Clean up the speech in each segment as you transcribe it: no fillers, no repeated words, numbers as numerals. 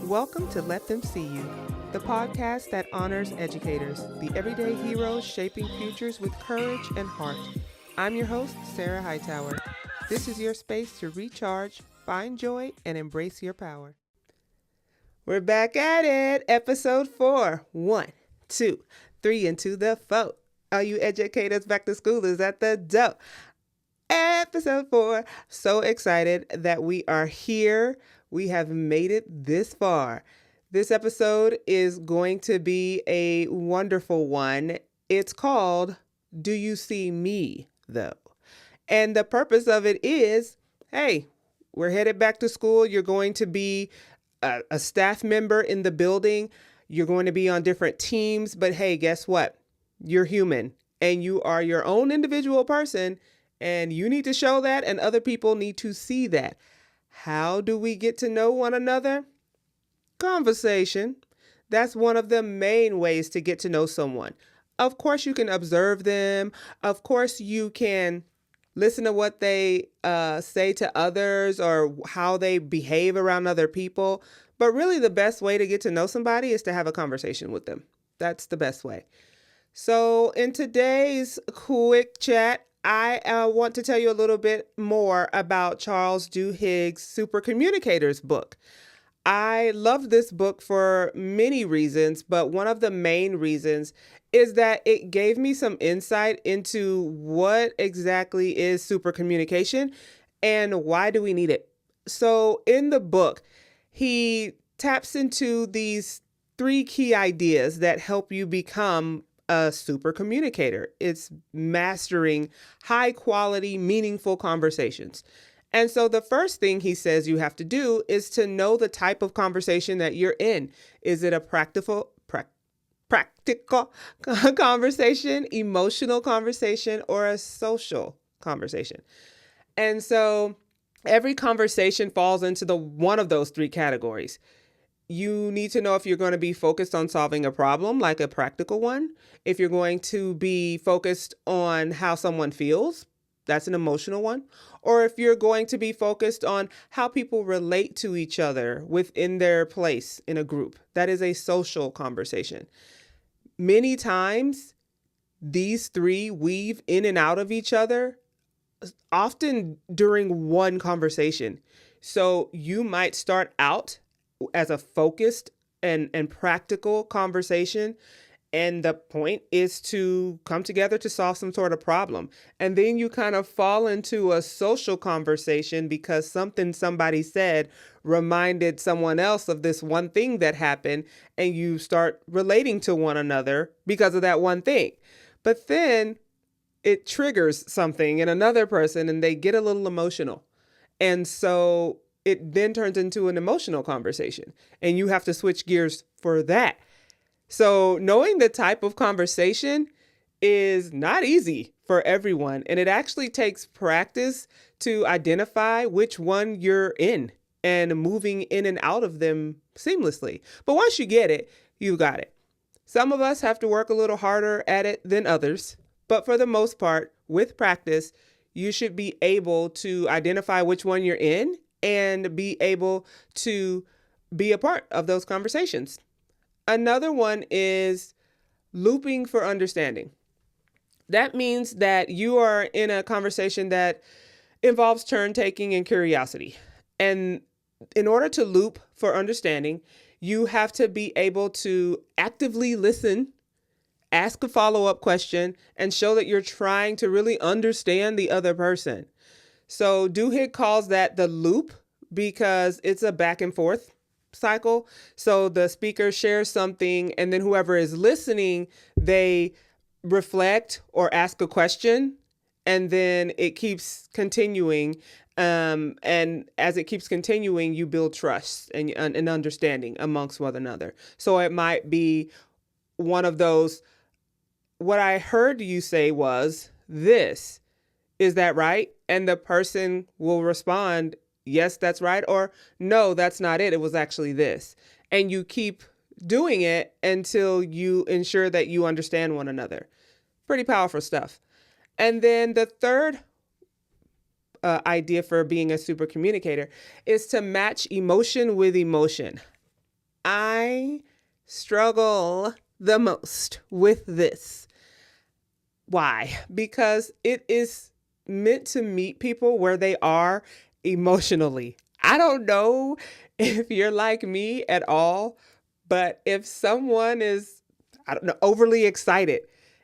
Welcome to Let Them See You, the podcast that honors educators, the everyday heroes shaping futures with courage and heart. I'm your host, Sarah Hightower. This is your space to recharge, find joy, and embrace your power. We're back at it, episode 4. 1, 2, 3, and to the 4. All you educators, back to school is at the door. Episode 4. So excited that we are here. We have made it this far. This episode is going to be a wonderful one. It's called, Do You See Me, though? And the purpose of it is, hey, we're headed back to school. You're going to be a staff member in the building. You're going to be on different teams. But hey, guess what? You're human and you are your own individual person. And you need to show that, and other people need to see that. How do we get to know one another? Conversation. That's one of the main ways to get to know someone. Of course, you can observe them. Of course, you can listen to what they say to others or how they behave around other people. But really, the best way to get to know somebody is to have a conversation with them. That's the best way. So in today's quick chat, I want to tell you a little bit more about Charles Duhigg's Super Communicators book. I love this book for many reasons, but one of the main reasons is that it gave me some insight into what exactly is super communication and why do we need it. So in the book, he taps into these 3 key ideas that help you become a super communicator. It's mastering high quality, meaningful conversations. And so the first thing he says you have to do is to know the type of conversation that you're in. Is it a practical conversation, emotional conversation, or a social conversation? And so every conversation falls into one of those 3 categories. You need to know if you're going to be focused on solving a problem, like a practical one. If you're going to be focused on how someone feels, that's an emotional one. Or if you're going to be focused on how people relate to each other within their place in a group, that is a social conversation. Many times, these 3 weave in and out of each other, often during one conversation. So you might start out as a focused and practical conversation. And the point is to come together to solve some sort of problem. And then you kind of fall into a social conversation because something somebody said reminded someone else of this one thing that happened. And you start relating to one another because of that one thing. But then it triggers something in another person and they get a little emotional. And so it then turns into an emotional conversation and you have to switch gears for that. So knowing the type of conversation is not easy for everyone. And it actually takes practice to identify which one you're in and moving in and out of them seamlessly. But once you get it, you got it. Some of us have to work a little harder at it than others. But for the most part, with practice, you should be able to identify which one you're in and be able to be a part of those conversations. Another one is looping for understanding. That means that you are in a conversation that involves turn taking and curiosity. And in order to loop for understanding, you have to be able to actively listen, ask a follow-up question, and show that you're trying to really understand the other person. So Duhigg calls that the loop because it's a back and forth cycle. So the speaker shares something and then whoever is listening, they reflect or ask a question and then it keeps continuing. And as it keeps continuing, you build trust and understanding amongst one another. So it might be one of those, what I heard you say was this. Is that right? And the person will respond, yes, that's right. Or no, that's not it. It was actually this. And you keep doing it until you ensure that you understand one another. Pretty powerful stuff. And then the third idea for being a super communicator is to match emotion with emotion. I struggle the most with this. Why? Because it is meant to meet people where they are emotionally. I don't know if you're like me at all, but if someone is, I don't know, overly excited,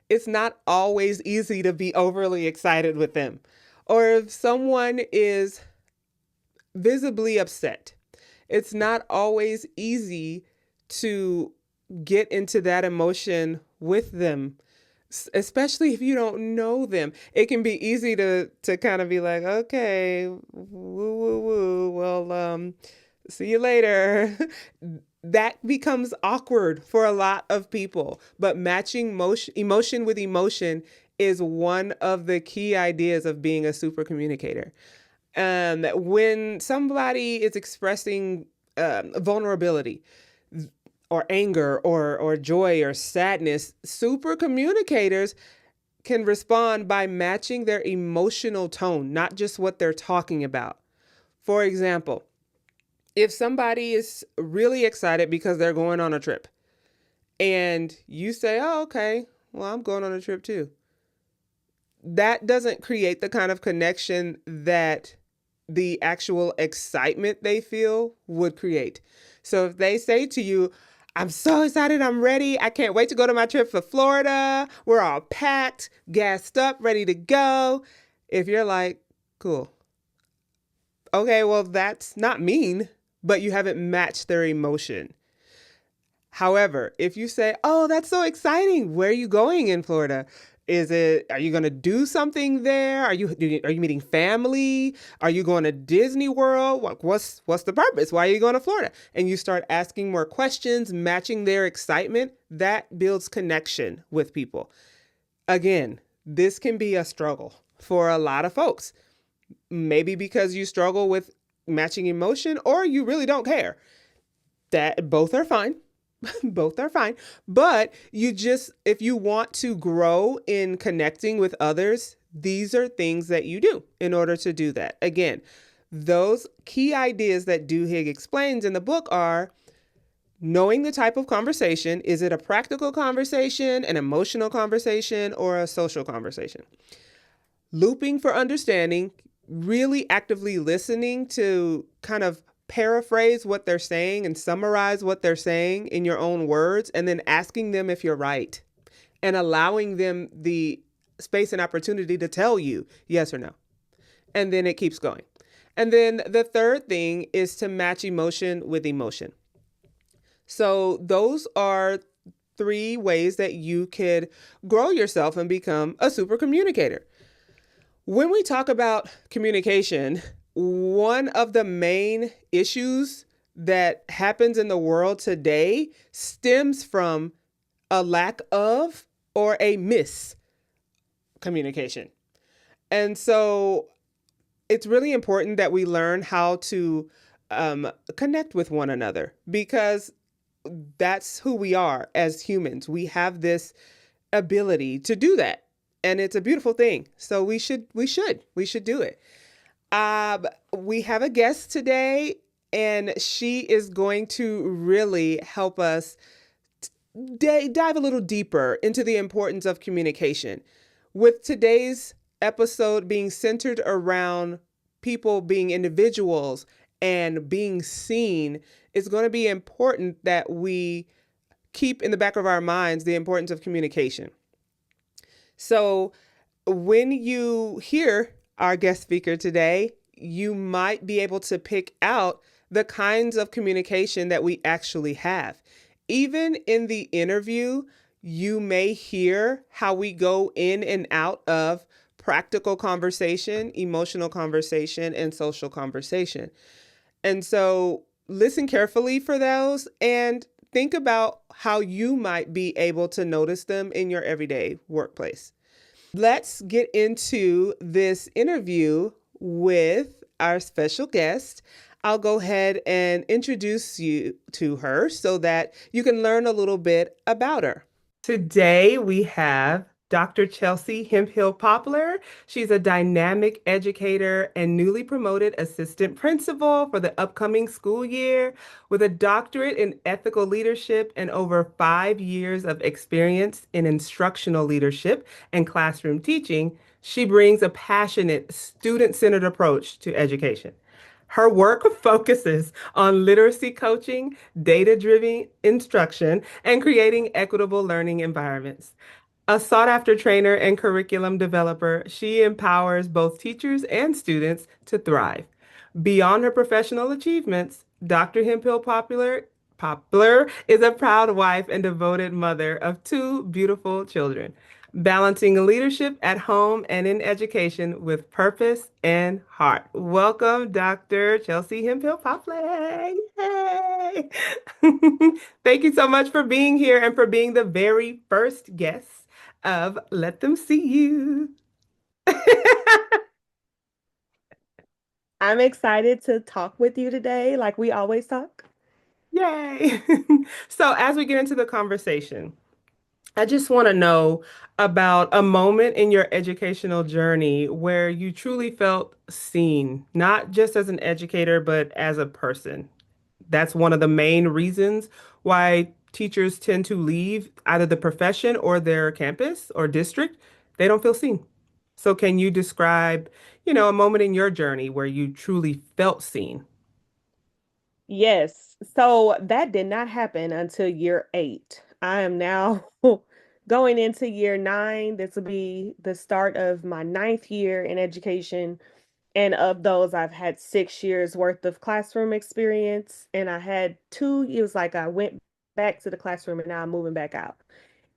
it's not always easy to be overly excited with them. Or if someone is visibly upset, it's not always easy to get into that emotion with them, especially if you don't know them. It can be easy to kind of be like, okay, woo woo woo, well, see you later. That becomes awkward for a lot of people. But matching emotion with emotion is one of the key ideas of being a super communicator. When somebody is expressing vulnerability or anger or joy or sadness, super communicators can respond by matching their emotional tone, not just what they're talking about. For example, if somebody is really excited because they're going on a trip and you say, oh, okay, well, I'm going on a trip too. That doesn't create the kind of connection that the actual excitement they feel would create. So if they say to you, I'm so excited, I'm ready, I can't wait to go to my trip for Florida, we're all packed, gassed up, ready to go. If you're like, cool. Okay, well, that's not mean, but you haven't matched their emotion. However, if you say, oh, that's so exciting, where are you going in Florida? Are you going to do something there? Are you meeting family? Are you going to Disney World? What's the purpose? Why are you going to Florida? And you start asking more questions, matching their excitement. That builds connection with people. Again, this can be a struggle for a lot of folks. Maybe because you struggle with matching emotion or you really don't care. That both are fine. Both are fine. But if you want to grow in connecting with others, these are things that you do in order to do that. Again, those key ideas that Duhigg explains in the book are knowing the type of conversation. Is it a practical conversation, an emotional conversation, or a social conversation? Looping for understanding, really actively listening to kind of paraphrase what they're saying and summarize what they're saying in your own words, and then asking them if you're right and allowing them the space and opportunity to tell you yes or no. And then it keeps going. And then the third thing is to match emotion with emotion. So those are 3 ways that you could grow yourself and become a super communicator. When we talk about communication, one of the main issues that happens in the world today stems from a lack of or a miscommunication. And so it's really important that we learn how to connect with one another, because that's who we are as humans. We have this ability to do that. And it's a beautiful thing. So we should do it. We have a guest today, and she is going to really help us dive a little deeper into the importance of communication. With today's episode being centered around people being individuals and being seen, it's going to be important that we keep in the back of our minds the importance of communication. So when you hear our guest speaker today, you might be able to pick out the kinds of communication that we actually have. Even in the interview, you may hear how we go in and out of practical conversation, emotional conversation, and social conversation. And so listen carefully for those and think about how you might be able to notice them in your everyday workplace. Let's get into this interview with our special guest. I'll go ahead and introduce you to her so that you can learn a little bit about her. Today we have Dr. Chelsea Hemphill-Poplar. She's a dynamic educator and newly promoted assistant principal for the upcoming school year with a doctorate in ethical leadership and over 5 years of experience in instructional leadership and classroom teaching. She brings a passionate, student-centered approach to education. Her work focuses on literacy coaching, data-driven instruction, and creating equitable learning environments. A sought after trainer and curriculum developer, she empowers both teachers and students to thrive. Beyond her professional achievements, Dr. Poplar is a proud wife and devoted mother of two beautiful children, balancing leadership at home and in education with purpose and heart. Welcome, Dr. Chelsea Hemphill Poplar. Hey! Thank you so much for being here and for being the very first guest of Let Them See You. I'm excited to talk with you today, like we always talk. Yay. So, as we get into the conversation, I just want to know about a moment in your educational journey where you truly felt seen, not just as an educator, but as a person. That's one of the main reasons why teachers tend to leave either the profession or their campus or district. They don't feel seen. So can you describe, a moment in your journey where you truly felt seen? Yes, so that did not happen until year 8. I am now going into year 9. This will be the start of my ninth year in education. And of those, I've had 6 years worth of classroom experience. And I had two, it was like I went back to the classroom and now I'm moving back out.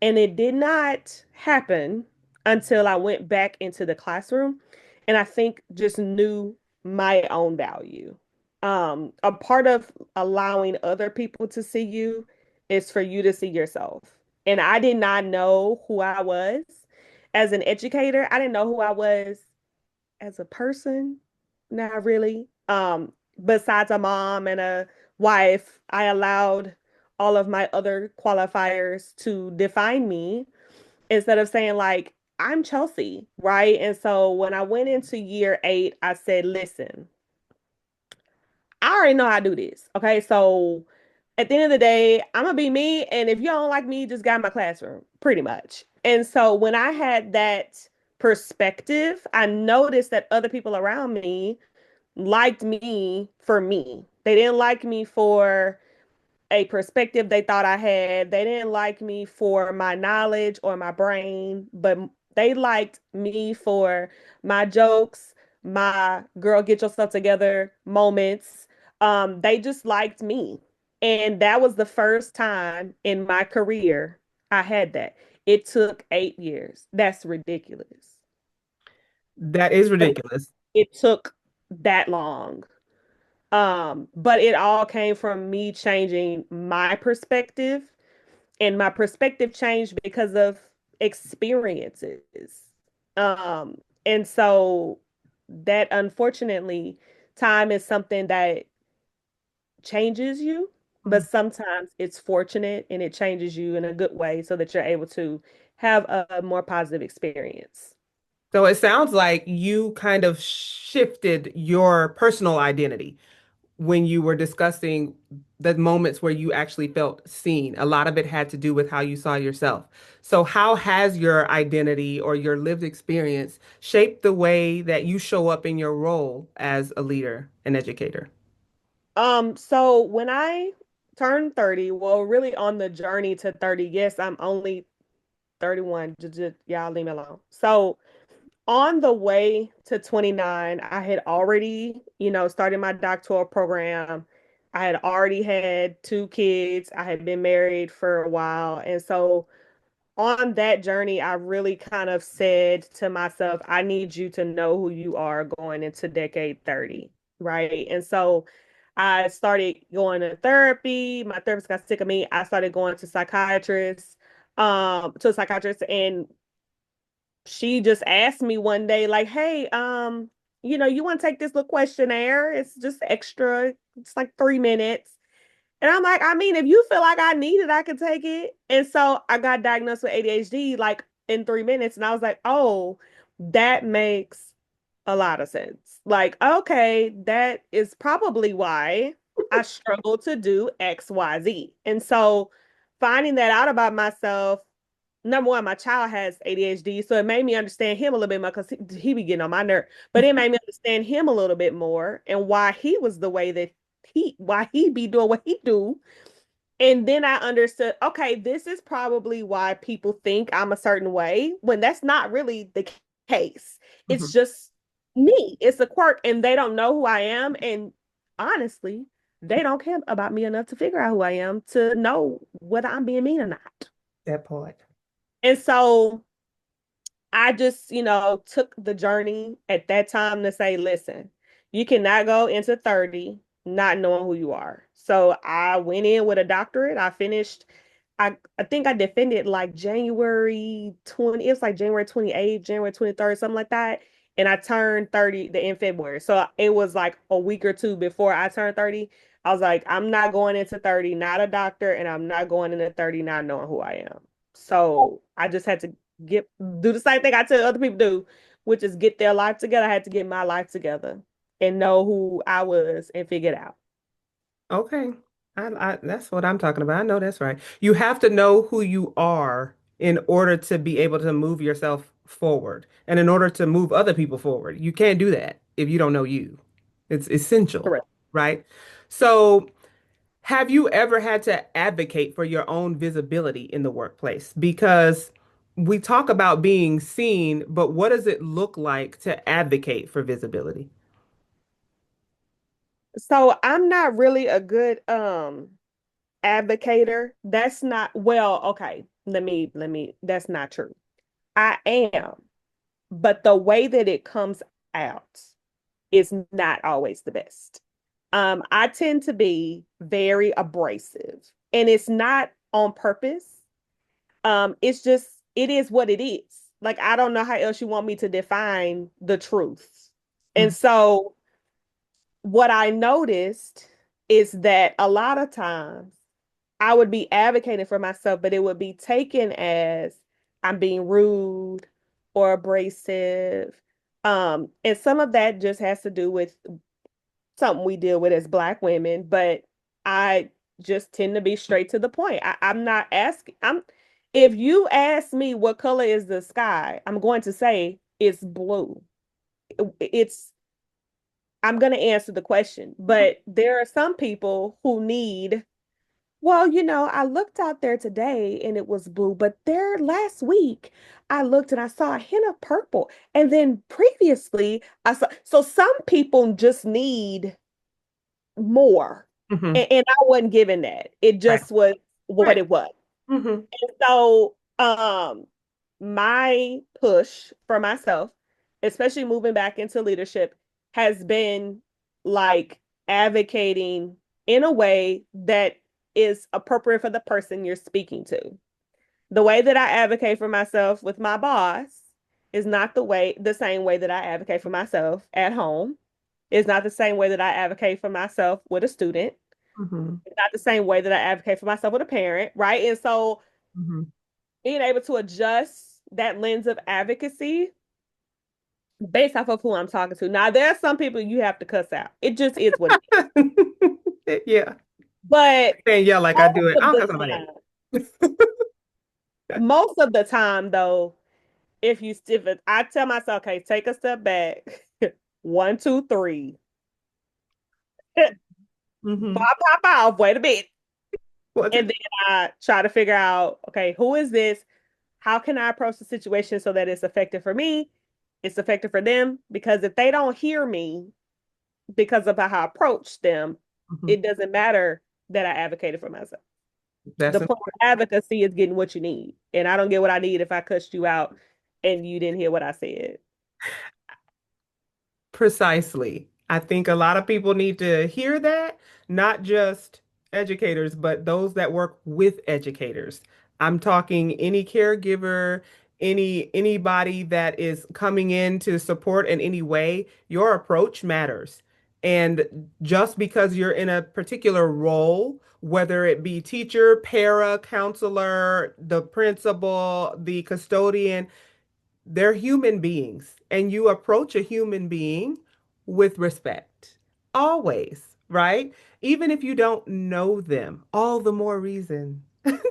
And it did not happen until I went back into the classroom and I think just knew my own value. A part of allowing other people to see you is for you to see yourself. And I did not know who I was as an educator. I didn't know who I was as a person, not really. Besides a mom and a wife, I allowed all of my other qualifiers to define me instead of saying like I'm Chelsea, right? And so when I went into year 8, I said, listen, I already know how to do this. Okay. So at the end of the day, I'm gonna be me. And if you don't like me, just get in my classroom, pretty much. And so when I had that perspective, I noticed that other people around me liked me for me. They didn't like me for a perspective they thought I had. They didn't like me for my knowledge or my brain, but they liked me for my jokes, my girl, get yourself together moments. They just liked me. And that was the first time in my career I had that. It took 8 years. That's ridiculous. That is But ridiculous. it took that long. But it all came from me changing my perspective, and my perspective changed because of experiences. And so that unfortunately, time is something that changes you, but sometimes it's fortunate and it changes you in a good way so that you're able to have a more positive experience. So it sounds like you kind of shifted your personal identity when you were discussing the moments where you actually felt seen. A lot of it had to do with how you saw yourself. So, how has your identity or your lived experience shaped the way that you show up in your role as a leader and educator? So when I turned 30, well, really on the journey to 30, yes, I'm only 31. Just, y'all leave me alone. So on the way to 29, I had already, started my doctoral program. I had already had two kids. I had been married for a while. And so on that journey, I really kind of said to myself, I need you to know who you are going into decade 30, right? And so I started going to therapy. My therapist got sick of me. I started going to a psychiatrist, and she just asked me one day, like, hey, you want to take this little questionnaire? It's just extra, it's like 3 minutes. And I'm like, I mean, if you feel like I need it, I can take it. And so I got diagnosed with ADHD like in 3 minutes. And I was like, oh, that makes a lot of sense. Like, okay, that is probably why I struggle to do XYZ. And so finding that out about myself, number one, my child has ADHD, so it made me understand him a little bit more because he be getting on my nerve. But it made me understand him a little bit more and why he was the way that why he be doing what he do. And then I understood, okay, this is probably why people think I'm a certain way when that's not really the case. It's Mhm. just me. It's a quirk, and they don't know who I am. And honestly, they don't care about me enough to figure out who I am to know whether I'm being mean or not. That part. And so I just, took the journey at that time to say, listen, you cannot go into 30 not knowing who you are. So I went in with a doctorate. I think I defended like January 20, it was like January 28th, January 23rd, something like that. And I turned 30 in February. So it was like a week or two before I turned 30. I was like, I'm not going into 30, not a doctor, and I'm not going into 30 not knowing who I am. So I just had to get do the same thing I tell other people do, which is get their life together. I had to get my life together and know who I was and figure it out. Okay. That's what I'm talking about. I know that's right. You have to know who you are in order to be able to move yourself forward and in order to move other people forward. You can't do that if you don't know you. It's essential, Correct. right? So, have you ever had to advocate for your own visibility in the workplace? Because we talk about being seen, but what does it look like to advocate for visibility? So I'm not really a good advocator. That's not well, okay. Let me that's not true. I am, but the way that it comes out is not always the best. I tend to be very abrasive, and it's not on purpose. It's just it is what it is. Like I don't know how else you want me to define the truth. And Mhm. so what I noticed is that a lot of times I would be advocating for myself, but it would be taken as I'm being rude or abrasive. And some of that just has to do with something we deal with as Black women, but I just tend to be straight to the point. I'm not asking, if you ask me what color is the sky, I'm going to say it's blue. It's I'm going to answer the question, but there are some people who need, well, I looked out there today and it was blue, but there last week I looked and I saw a hint of purple. And then previously I saw, so some people just need more. Mhm. And I wasn't given that. It Right. just was what Right. it was. Mhm. And so my push for myself, especially moving back into leadership, has been like advocating in a way that is appropriate for the person you're speaking to. The way that I advocate for myself with my boss is not the same way that I advocate for myself at home. It's not the same way that I advocate for myself with a student. Mhm. It's not the same way that I advocate for myself with a parent, right? And so Mhm. being able to adjust that lens of advocacy based off of who I'm talking to. Now, there are some people you have to cuss out. It just is what it is. Yeah. But And yeah, like I do most it. I of don't the cuss nobody time, most of the time though, if I tell myself, okay, take a step back, one, two, three, Mm-hmm. pop off, wait a bit. What's And it? then I try to figure out, okay, who is this? How can I approach the situation so that it's effective for me? It's effective for them. Because if they don't hear me because of how I approach them, Mhm. it doesn't matter that I advocated for myself. That's The point important. of advocacy is getting what you need. And I don't get what I need if I cussed you out and you didn't hear what I said. Precisely. I think a lot of people need to hear that, not just educators, but those that work with educators. I'm talking any caregiver, anybody that is coming in to support in any way, your approach matters. And just because you're in a particular role whether it be teacher, para, counselor, the principal, the custodian, they're human beings, and you approach a human being with respect. Always, right? Even if you don't know them, all the more reason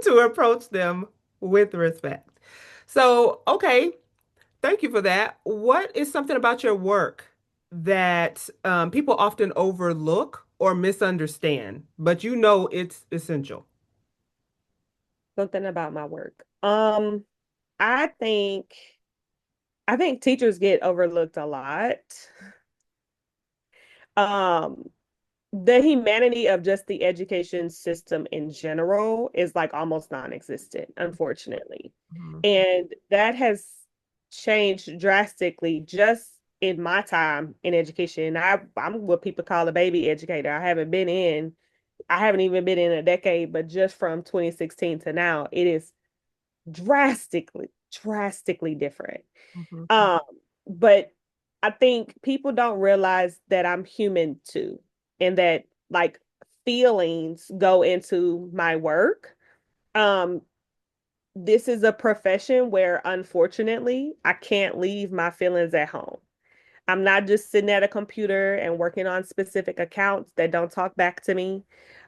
to approach them with respect. So, okay, thank you for that. What is something about your work that people often overlook or misunderstand, but you know it's essential? Something about my work. I think I think teachers get overlooked a lot. Um, the humanity of just the education system in general is like almost non-existent, unfortunately. Mhm, And that has changed drastically just in my time in education. I'm what people call a baby educator. I haven't even been in a decade, but just from 2016 to now, it is drastically different. mhm, Um, but I think people don't realize that I'm human too, and that like feelings go into my work. Um, this is a profession where unfortunately I can't leave my feelings at home. I'm not just sitting at a computer and working on specific accounts that don't talk back to me.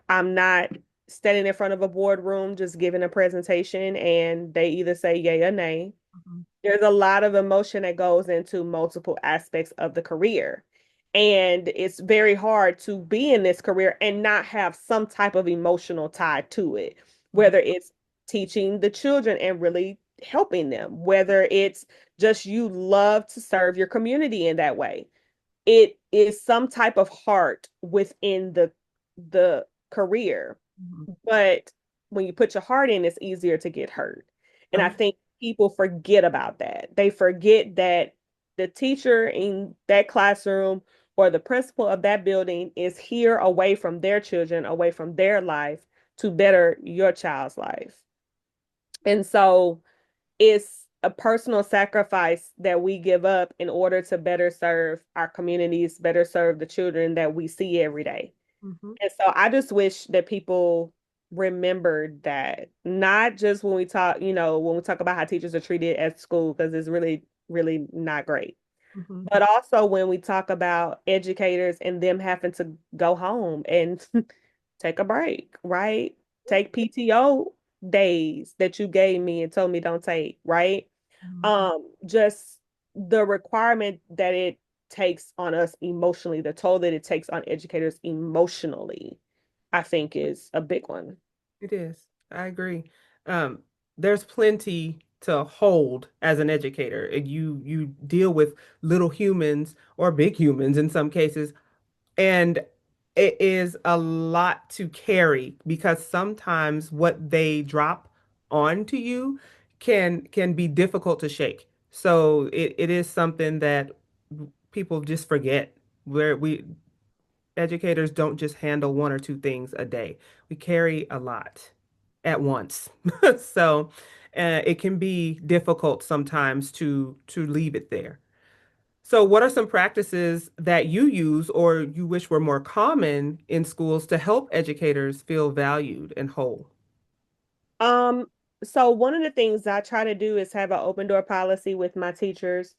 I'm not standing in front of a boardroom just giving a presentation and they either say yay or nay. mhm, There's a lot of emotion that goes into multiple aspects of the career. And it's very hard to be in this career and not have some type of emotional tie to it, mhm, whether it's teaching the children and really helping them, whether it's just you love to serve your community in that way. It is some type of heart within the career, mhm. but when you put your heart in, it's easier to get hurt. And I Um, think people forget about that. They forget that the teacher in that classroom or the principal of that building is here away from their children, away from their life to better your child's life. And so it's a personal sacrifice that we give up in order to better serve our communities, better serve the children that we see every day. mhm, And so I just wish that people remembered that, not just when we talk, when we talk about how teachers are treated at school, because it's really not great. mhm. But also when we talk about educators and them having to go home and take a break, right? Take PTO days that you gave me and told me don't take, right? Mhm. Just the requirement that it takes on us emotionally, the toll that it takes on educators emotionally, I think is a big one. It is. I agree. Um, there's plenty to hold as an educator. You deal with little humans or big humans in some cases, and it is a lot to carry because sometimes what they drop onto you can be difficult to shake. So it is something that people just forget where we educators don't just handle one or two things a day. We carry a lot at once. So it can be difficult sometimes to leave it there. So what are some practices that you use or you wish were more common in schools to help educators feel valued and whole? Um, so one of the things I try to do is have an open door policy with my teachers.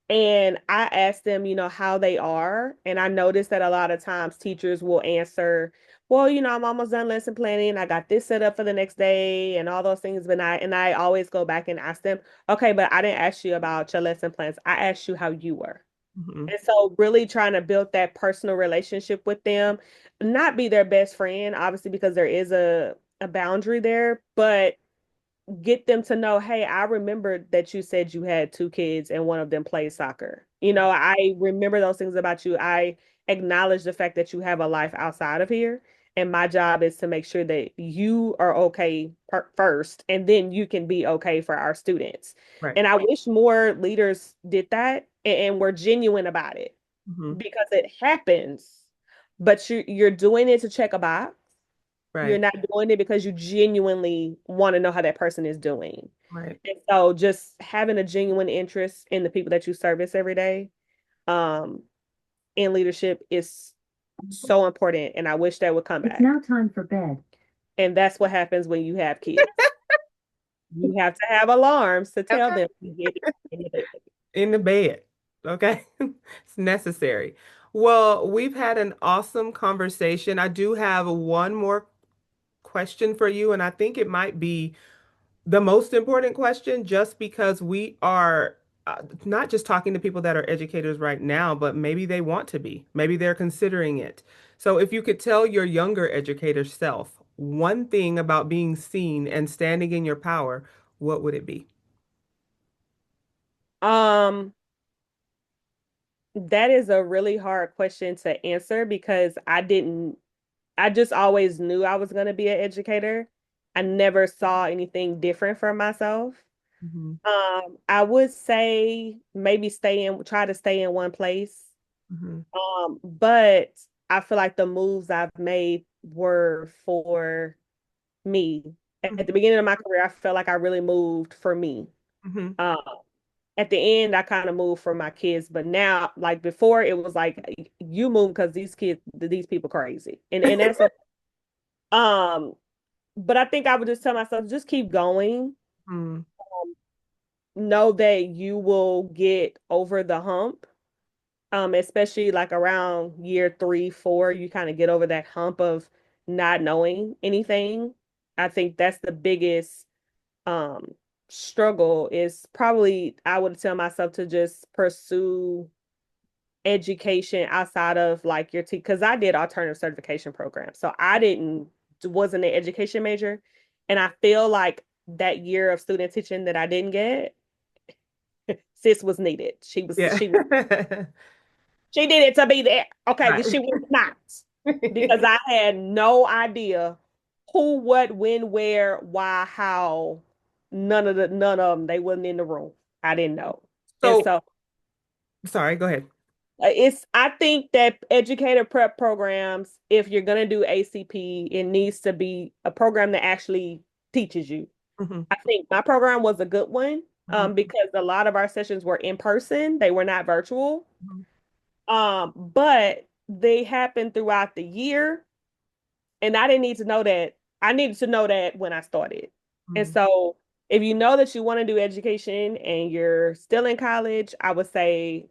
And I ask them, how they are. And I notice that a lot of times teachers will answer, well, I'm almost done lesson planning. I got this set up for the next day and all those things. But I always go back and ask them, okay, but I didn't ask you about your lesson plans. I asked you how you were. Mhm, And so really trying to build that personal relationship with them, not be their best friend, obviously, because there is a boundary there, but get them to know, hey, I remember that you said you had two kids and one of them plays soccer. I remember those things about you. I acknowledge the fact that you have a life outside of here. And my job is to make sure that you are okay first, and then you can be okay for our students. right. And I wish more leaders did that and were genuine about it Mhm, because it happens, but you're doing it to check a box. You're right. not doing it because you genuinely want to know how that person is doing. Right. And so just having a genuine interest in the people that you service every day, um, in leadership is so important. And I wish that would come It's back. now time for bed. And that's what happens when you have kids. You have to have alarms to tell Okay. them to get in the bed. In the bed. Okay. It's necessary. Well, we've had an awesome conversation. I do have one more question for you, and I think it might be the most important question just because we are not just talking to people that are educators right now, but maybe they want to be. Maybe they're considering it. So if you could tell your younger educator self one thing about being seen and standing in your power, what would it be? Um, that is a really hard question to answer because I just always knew I was going to be an educator. I never saw anything different for myself. Hmm. I would say maybe try to stay in one place. Hmm. But I feel like the moves I've made were for me. At the beginning of my career, I felt like I really moved for me. Hmm. Um, at the end, I kind of moved for my kids, but now, like before, it was like you move because these people crazy, and that's a, um. But I think I would just tell myself, just keep going. Hmm. Know that you will get over the hump. Especially like around year 3, 4, you kind of get over that hump of not knowing anything. I think that's the biggest um struggle is probably I would tell myself to just pursue education outside of like your because I did alternative certification programs. So I didn't wasn't an education major. And I feel like that year of student teaching that I didn't get, sis was needed. Yeah. She needed to be there. Okay, Right. because she was not. Because I had no idea who, what, when, where, why, how. None of them. They wasn't in the room. I didn't know. And So, so sorry, go ahead. I think that educator prep programs, if you're gonna do ACP, it needs to be a program that actually teaches you. Hmm. I think my program was a good one, Hmm. because a lot of our sessions were in person, they were not virtual. Hmm. But they happened throughout the year, and I didn't need to know that. I needed to know that when I started. And Hmm. so, if you know that you want to do education and you're still in college, I would say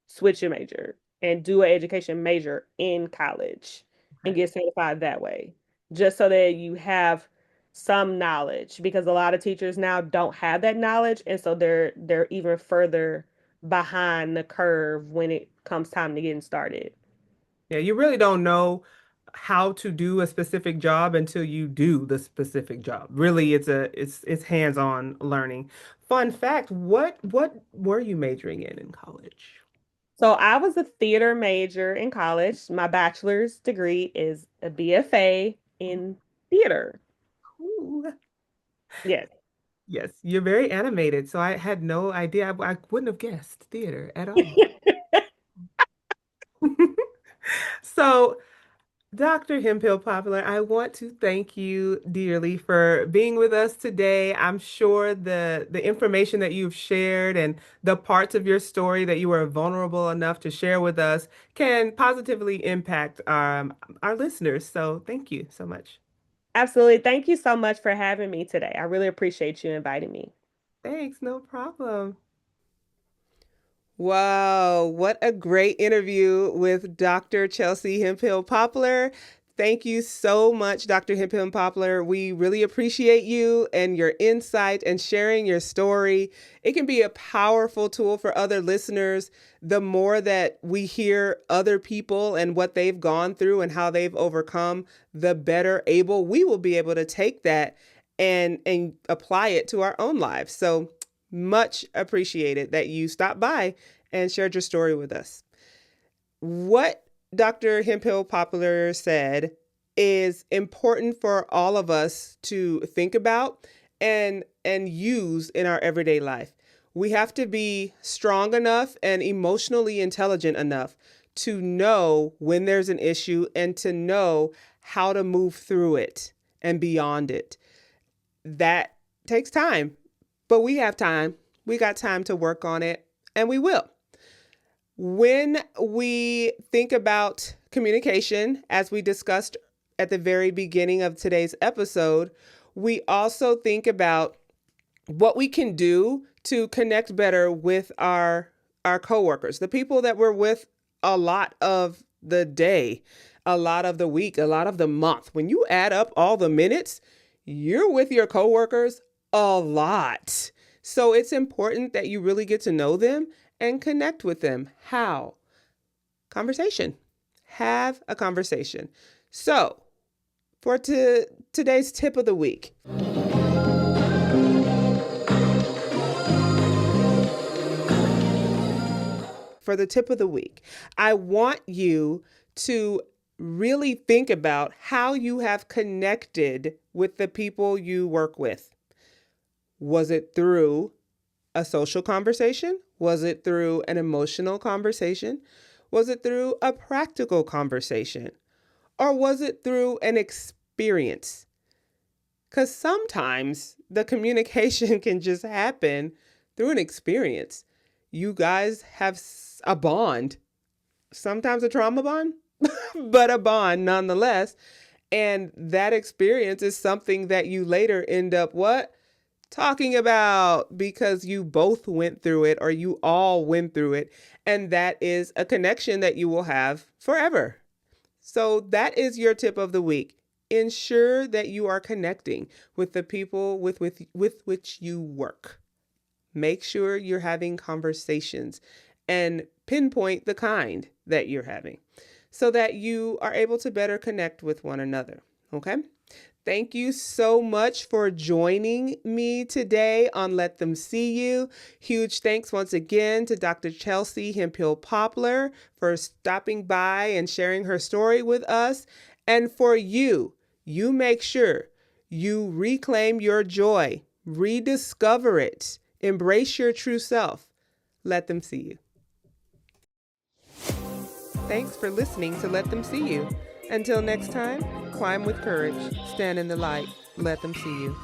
switch your major and do an education major in college and Okay. get certified that way, just so that you have some knowledge because a lot of teachers now don't have that knowledge, and so they're even further behind the curve when it comes time to getting started. Yeah, you really don't know how to do a specific job until you do the specific job. Really, it's hands-on learning. Fun fact, what were you majoring in college? So I was a theater major in college. My bachelor's degree is a BFA in theater. Ooh. Yes. Yes, you're very animated, so I had no idea. I wouldn't have guessed theater at all. So, Dr. Hemphill-Poplar, I want to thank you dearly for being with us today. I'm sure the information that you've shared and the parts of your story that you were vulnerable enough to share with us can positively impact our listeners. So thank you so much. Absolutely. Thank you so much for having me today. I really appreciate you inviting me. Thanks, no problem. Wow, what a great interview with Dr. Chelsea Hemphill Poplar. Thank you so much, Dr. Hemphill Poplar. We really appreciate you and your insight and sharing your story. It can be a powerful tool for other listeners. The more that we hear other people and what they've gone through and how they've overcome, the better able we will be able to take that and apply it to our own lives. So much appreciated that you stopped by and shared your story with us. What Dr. Hemphill Poplar said is important for all of us to think about and use in our everyday life. We have to be strong enough and emotionally intelligent enough to know when there's an issue and to know how to move through it and beyond it. That takes time, but we have time. We got time to work on it, and we will. When we think about communication, as we discussed at the very beginning of today's episode, we also think about what we can do to connect better with our coworkers, the people that we're with a lot of the day, a lot of the week, a lot of the month. When you add up all the minutes, you're with your coworkers a lot. So it's important that you really get to know them and connect with them. How? Conversation. Have a conversation. So for today's tip of the week. For the tip of the week, I want you to really think about how you have connected with the people you work with. Was it through a social conversation? Was it through an emotional conversation? Was it through a practical conversation? Or was it through an experience? Because sometimes the communication can just happen through an experience. You guys have a bond, sometimes a trauma bond, but a bond nonetheless. And that experience is something that you later end up talking about because you both went through it or you all went through it. And that is a connection that you will have forever. So that is your tip of the week. Ensure that you are connecting with the people with which you work. Make sure you're having conversations and pinpoint the kind that you're having so that you are able to better connect with one another. Okay? Thank you so much for joining me today on Let Them See You. Huge thanks once again to Dr. Chelsea Hemphill-Poplar for stopping by and sharing her story with us. And for you make sure you reclaim your joy, rediscover it, embrace your true self. Let them see you. Thanks for listening to Let Them See You. Until next time, climb with courage, stand in the light, let them see you.